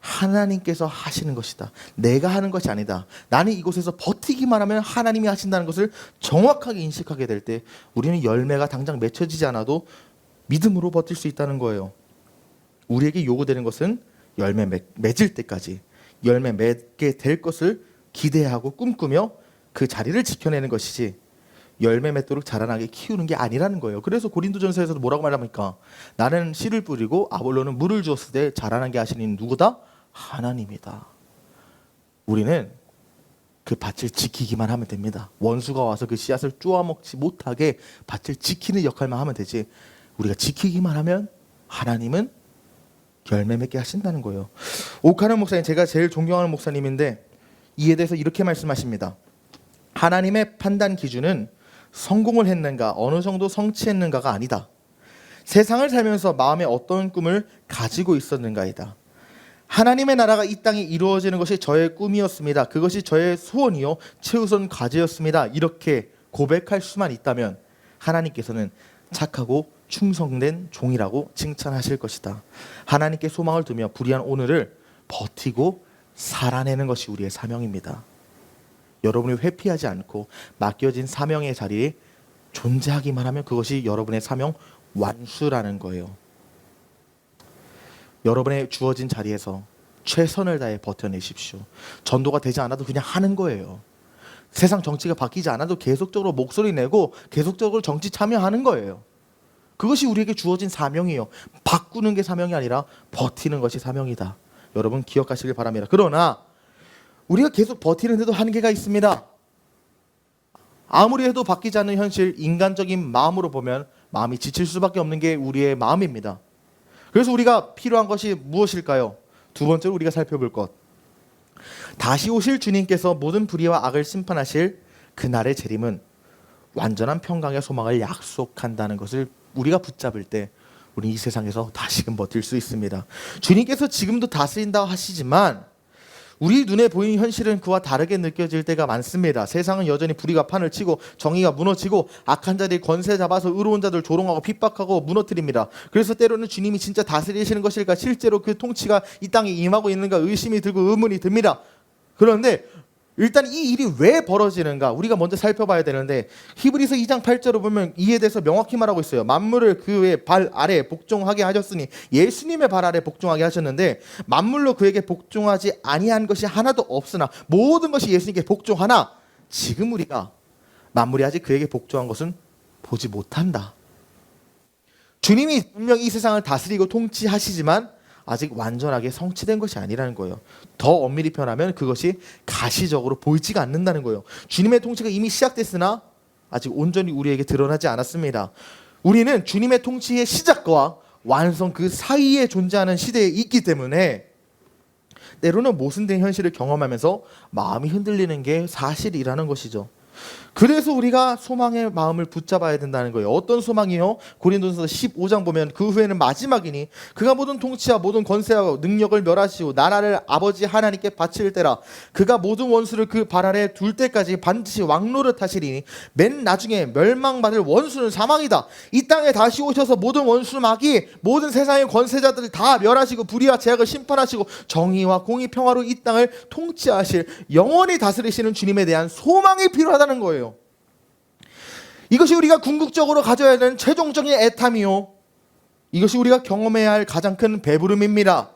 하나님께서 하시는 것이다. 내가 하는 것이 아니다. 나는 이곳에서 버티기만 하면 하나님이 하신다는 것을 정확하게 인식하게 될 때 우리는 열매가 당장 맺혀지지 않아도 믿음으로 버틸 수 있다는 거예요. 우리에게 요구되는 것은 열매 맺을 때까지 열매 맺게 될 것을 기대하고 꿈꾸며 그 자리를 지켜내는 것이지 열매 맺도록 자라나게 키우는 게 아니라는 거예요. 그래서 고린도전서에서도 뭐라고 말합니까? 나는 씨를 뿌리고 아볼로는 물을 주었을 때 자라나게 하시는 이는 누구다? 하나님이다. 우리는 그 밭을 지키기만 하면 됩니다. 원수가 와서 그 씨앗을 쪼아먹지 못하게 밭을 지키는 역할만 하면 되지, 우리가 지키기만 하면 하나님은 열매 맺게 하신다는 거예요. 오카는 목사님, 제가 제일 존경하는 목사님인데 이에 대해서 이렇게 말씀하십니다. 하나님의 판단 기준은 성공을 했는가, 어느 정도 성취했는가가 아니다. 세상을 살면서 마음에 어떤 꿈을 가지고 있었는가이다. 하나님의 나라가 이 땅에 이루어지는 것이 저의 꿈이었습니다. 그것이 저의 소원이요 최우선 과제였습니다. 이렇게 고백할 수만 있다면 하나님께서는 착하고 충성된 종이라고 칭찬하실 것이다. 하나님께 소망을 두며 불의한 오늘을 버티고 살아내는 것이 우리의 사명입니다. 여러분이 회피하지 않고 맡겨진 사명의 자리에 존재하기만 하면 그것이 여러분의 사명 완수라는 거예요. 여러분의 주어진 자리에서 최선을 다해 버텨내십시오. 전도가 되지 않아도 그냥 하는 거예요. 세상 정치가 바뀌지 않아도 계속적으로 목소리 내고 계속적으로 정치 참여하는 거예요. 그것이 우리에게 주어진 사명이에요. 바꾸는 게 사명이 아니라 버티는 것이 사명이다. 여러분 기억하시길 바랍니다. 그러나 우리가 계속 버티는데도 한계가 있습니다. 아무리 해도 바뀌지 않는 현실, 인간적인 마음으로 보면 마음이 지칠 수밖에 없는 게 우리의 마음입니다. 그래서 우리가 필요한 것이 무엇일까요? 두 번째로 우리가 살펴볼 것, 다시 오실 주님께서 모든 불의와 악을 심판하실 그날의 재림은 완전한 평강의 소망을 약속한다는 것을 우리가 붙잡을 때 우리 이 세상에서 다시금 버틸 수 있습니다. 주님께서 지금도 다스린다고 하시지만 우리 눈에 보이는 현실은 그와 다르게 느껴질 때가 많습니다. 세상은 여전히 불의가 판을 치고 정의가 무너지고 악한 자들이 권세 잡아서 의로운 자들 조롱하고 핍박하고 무너뜨립니다. 그래서 때로는 주님이 진짜 다스리시는 것일까, 실제로 그 통치가 이 땅에 임하고 있는가 의심이 들고 의문이 듭니다. 그런데 일단 이 일이 왜 벌어지는가 우리가 먼저 살펴봐야 되는데, 히브리서 2장 8절을 보면 이에 대해서 명확히 말하고 있어요. 만물을 그의 발 아래 복종하게 하셨으니, 예수님의 발 아래 복종하게 하셨는데, 만물로 그에게 복종하지 아니한 것이 하나도 없으나 모든 것이 예수님께 복종하나 지금 우리가 만물이 아직 그에게 복종한 것은 보지 못한다. 주님이 분명히 이 세상을 다스리고 통치하시지만 아직 완전하게 성취된 것이 아니라는 거예요. 더 엄밀히 표현하면 그것이 가시적으로 보이지가 않는다는 거예요. 주님의 통치가 이미 시작됐으나 아직 온전히 우리에게 드러나지 않았습니다. 우리는 주님의 통치의 시작과 완성 그 사이에 존재하는 시대에 있기 때문에 때로는 모순된 현실을 경험하면서 마음이 흔들리는 게 사실이라는 것이죠. 그래서 우리가 소망의 마음을 붙잡아야 된다는 거예요. 어떤 소망이요? 고린도전서 15장 보면 그 후에는 마지막이니 그가 모든 통치와 모든 권세와 능력을 멸하시고 나라를 아버지 하나님께 바칠 때라. 그가 모든 원수를 그 발 아래 둘 때까지 반드시 왕노릇 하시리니 맨 나중에 멸망받을 원수는 사망이다. 이 땅에 다시 오셔서 모든 원수 마귀 모든 세상의 권세자들을 다 멸하시고 불의와 죄악을 심판하시고 정의와 공의 평화로 이 땅을 통치하실 영원히 다스리시는 주님에 대한 소망이 필요하다는 거예요. 이것이 우리가 궁극적으로 가져야 되는 최종적인 애탐이요, 이것이 우리가 경험해야 할 가장 큰 배부름입니다.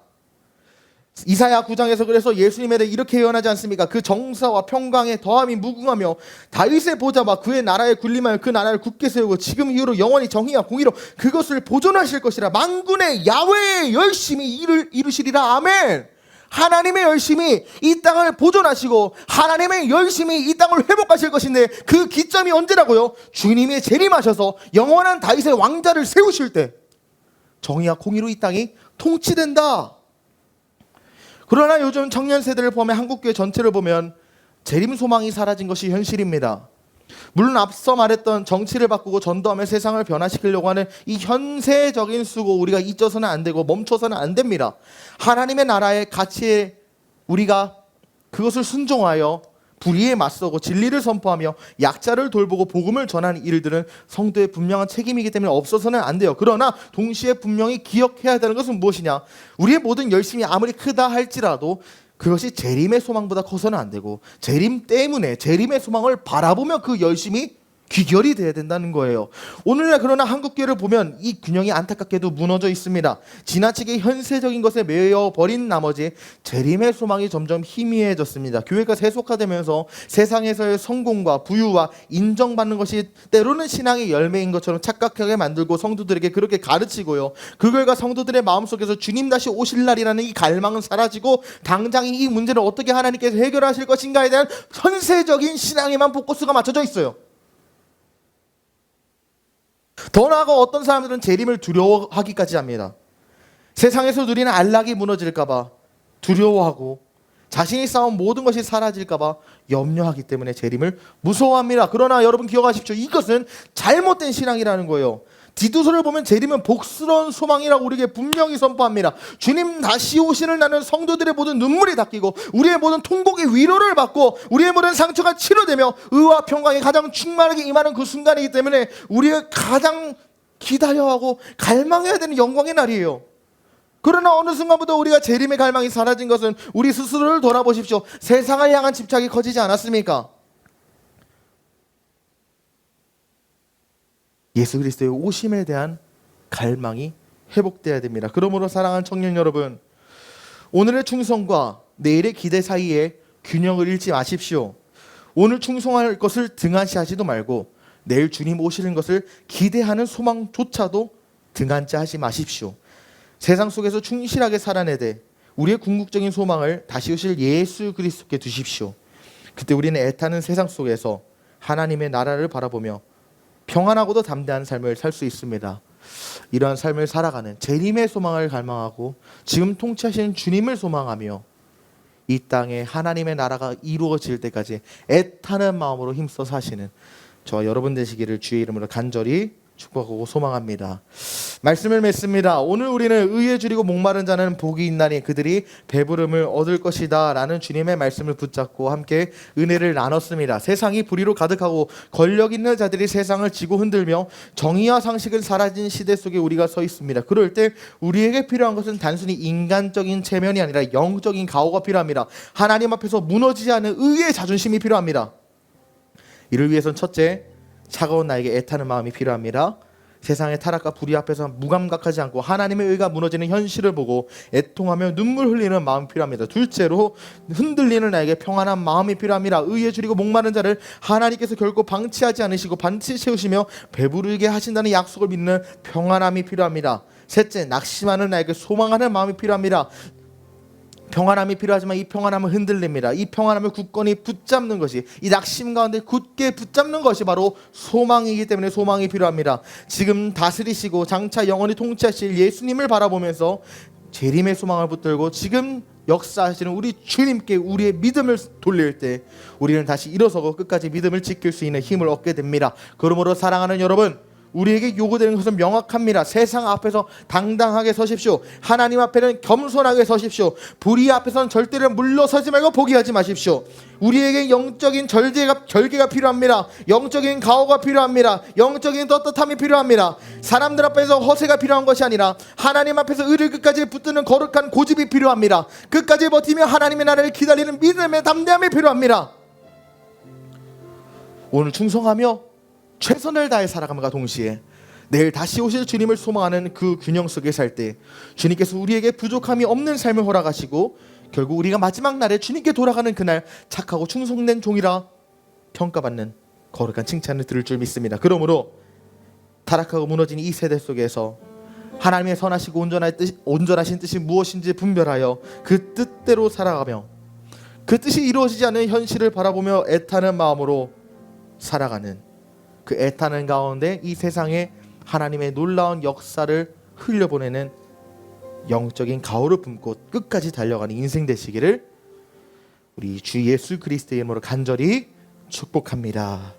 이사야 9장에서 그래서 예수님에 대해 이렇게 예언하지 않습니까? 그 정사와 평강에 더함이 무궁하며 다윗의 보좌와 그의 나라의 군림하여 그 나라를 굳게 세우고 지금 이후로 영원히 정의와 공의로 그것을 보존하실 것이라. 만군의 야훼의 열심히 이루시리라. 아멘. 하나님의 열심히 이 땅을 보존하시고 하나님의 열심히 이 땅을 회복하실 것인데, 그 기점이 언제라고요? 주님이 재림하셔서 영원한 다윗의 왕자를 세우실 때 정의와 공의로 이 땅이 통치된다. 그러나 요즘 청년 세대를 보면, 한국교회 전체를 보면 재림 소망이 사라진 것이 현실입니다. 물론 앞서 말했던 정치를 바꾸고 전도하며 세상을 변화시키려고 하는 이 현세적인 수고 우리가 잊어서는 안 되고 멈춰서는 안 됩니다. 하나님의 나라의 가치에 우리가 그것을 순종하여 불의에 맞서고 진리를 선포하며 약자를 돌보고 복음을 전하는 일들은 성도의 분명한 책임이기 때문에 없어서는 안 돼요. 그러나 동시에 분명히 기억해야 되는 것은 무엇이냐? 우리의 모든 열심이 아무리 크다 할지라도 그것이 재림의 소망보다 커서는 안 되고, 재림 때문에 재림의 소망을 바라보며 그 열심이 귀결이 돼야 된다는 거예요. 오늘날 그러나 한국교회를 보면 이 균형이 안타깝게도 무너져 있습니다. 지나치게 현세적인 것에 매여 버린 나머지 재림의 소망이 점점 희미해졌습니다. 교회가 세속화되면서 세상에서의 성공과 부유와 인정받는 것이 때로는 신앙의 열매인 것처럼 착각하게 만들고 성도들에게 그렇게 가르치고요. 그 결과 성도들의 마음속에서 주님 다시 오실 날이라는 이 갈망은 사라지고 당장 이 문제를 어떻게 하나님께서 해결하실 것인가에 대한 현세적인 신앙에만 포커스가 맞춰져 있어요. 더 나아가 어떤 사람들은 재림을 두려워하기까지 합니다. 세상에서 누리는 안락이 무너질까봐 두려워하고 자신이 쌓은 모든 것이 사라질까봐 염려하기 때문에 재림을 무서워합니다. 그러나 여러분 기억하십시오. 이것은 잘못된 신앙이라는 거예요. 디도서를 보면 재림은 복스러운 소망이라고 우리에게 분명히 선포합니다. 주님 다시 오시는 날은 성도들의 모든 눈물이 닦이고 우리의 모든 통곡의 위로를 받고 우리의 모든 상처가 치료되며 의와 평강이 가장 충만하게 임하는 그 순간이기 때문에 우리가 가장 기다려하고 갈망해야 되는 영광의 날이에요. 그러나 어느 순간부터 우리가 재림의 갈망이 사라진 것은 우리 스스로를 돌아보십시오. 세상을 향한 집착이 커지지 않았습니까? 예수 그리스도의 오심에 대한 갈망이 회복돼야 됩니다. 그러므로 사랑하는 청년 여러분, 오늘의 충성과 내일의 기대 사이에 균형을 잃지 마십시오. 오늘 충성할 것을 등한시하지도 말고 내일 주님 오시는 것을 기대하는 소망조차도 등한시하지 마십시오. 세상 속에서 충실하게 살아내되 우리의 궁극적인 소망을 다시 오실 예수 그리스도께 두십시오. 그때 우리는 애타는 세상 속에서 하나님의 나라를 바라보며 평안하고도 담대한 삶을 살 수 있습니다. 이러한 삶을 살아가는 재림의 소망을 갈망하고 지금 통치하시는 주님을 소망하며 이 땅에 하나님의 나라가 이루어질 때까지 애타는 마음으로 힘써 사시는 저와 여러분 되시기를 주의 이름으로 간절히 축복하고 소망합니다. 말씀을 맺습니다. 오늘 우리는 의에 줄이고 목마른 자는 복이 있나니 그들이 배부름을 얻을 것이다 라는 주님의 말씀을 붙잡고 함께 은혜를 나눴습니다. 세상이 불의로 가득하고 권력 있는 자들이 세상을 쥐고 흔들며 정의와 상식은 사라진 시대 속에 우리가 서 있습니다. 그럴 때 우리에게 필요한 것은 단순히 인간적인 체면이 아니라 영적인 가호가 필요합니다. 하나님 앞에서 무너지지 않는 의의 자존심이 필요합니다. 이를 위해서는 첫째, 차가운 나에게 애타는 마음이 필요합니다. 세상의 타락과 불의 앞에서 무감각하지 않고 하나님의 의가 무너지는 현실을 보고 애통하며 눈물 흘리는 마음이 필요합니다. 둘째로 흔들리는 나에게 평안한 마음이 필요합니다. 의에 줄이고 목마른 자를 하나님께서 결코 방치하지 않으시고 반드시 채우시며 배부르게 하신다는 약속을 믿는 평안함이 필요합니다. 셋째, 낙심하는 나에게 소망하는 마음이 필요합니다. 평안함이 필요하지만 이 평안함은 흔들립니다. 이 평안함을 굳건히 붙잡는 것이, 이 낙심 가운데 굳게 붙잡는 것이 바로 소망이기 때문에 소망이 필요합니다. 지금 다스리시고 장차 영원히 통치하실 예수님을 바라보면서 재림의 소망을 붙들고 지금 역사하시는 우리 주님께 우리의 믿음을 돌릴 때 우리는 다시 일어서고 끝까지 믿음을 지킬 수 있는 힘을 얻게 됩니다. 그러므로 사랑하는 여러분, 우리에게 요구되는 것은 명확합니다. 세상 앞에서 당당하게 서십시오. 하나님 앞에는 겸손하게 서십시오. 불의 앞에서는 절대로 물러서지 말고 포기하지 마십시오. 우리에게 영적인 절개가 필요합니다. 영적인 가호가 필요합니다. 영적인 떳떳함이 필요합니다. 사람들 앞에서 허세가 필요한 것이 아니라 하나님 앞에서 의를 끝까지 붙드는 거룩한 고집이 필요합니다. 끝까지 버티며 하나님의 나라를 기다리는 믿음의 담대함이 필요합니다. 오늘 충성하며 최선을 다해 살아감과 동시에 내일 다시 오실 주님을 소망하는 그 균형 속에 살 때 주님께서 우리에게 부족함이 없는 삶을 허락하시고 결국 우리가 마지막 날에 주님께 돌아가는 그날 착하고 충성된 종이라 평가받는 거룩한 칭찬을 들을 줄 믿습니다. 그러므로 타락하고 무너진 이 세대 속에서 하나님의 선하시고 온전하신 뜻이 무엇인지 분별하여 그 뜻대로 살아가며 그 뜻이 이루어지지 않는 현실을 바라보며 애타는 마음으로 살아가는 그 애타는 가운데 이 세상에 하나님의 놀라운 역사를 흘려보내는 영적인 가호를 품고 끝까지 달려가는 인생 되시기를 우리 주 예수 그리스도의 이름으로 간절히 축복합니다.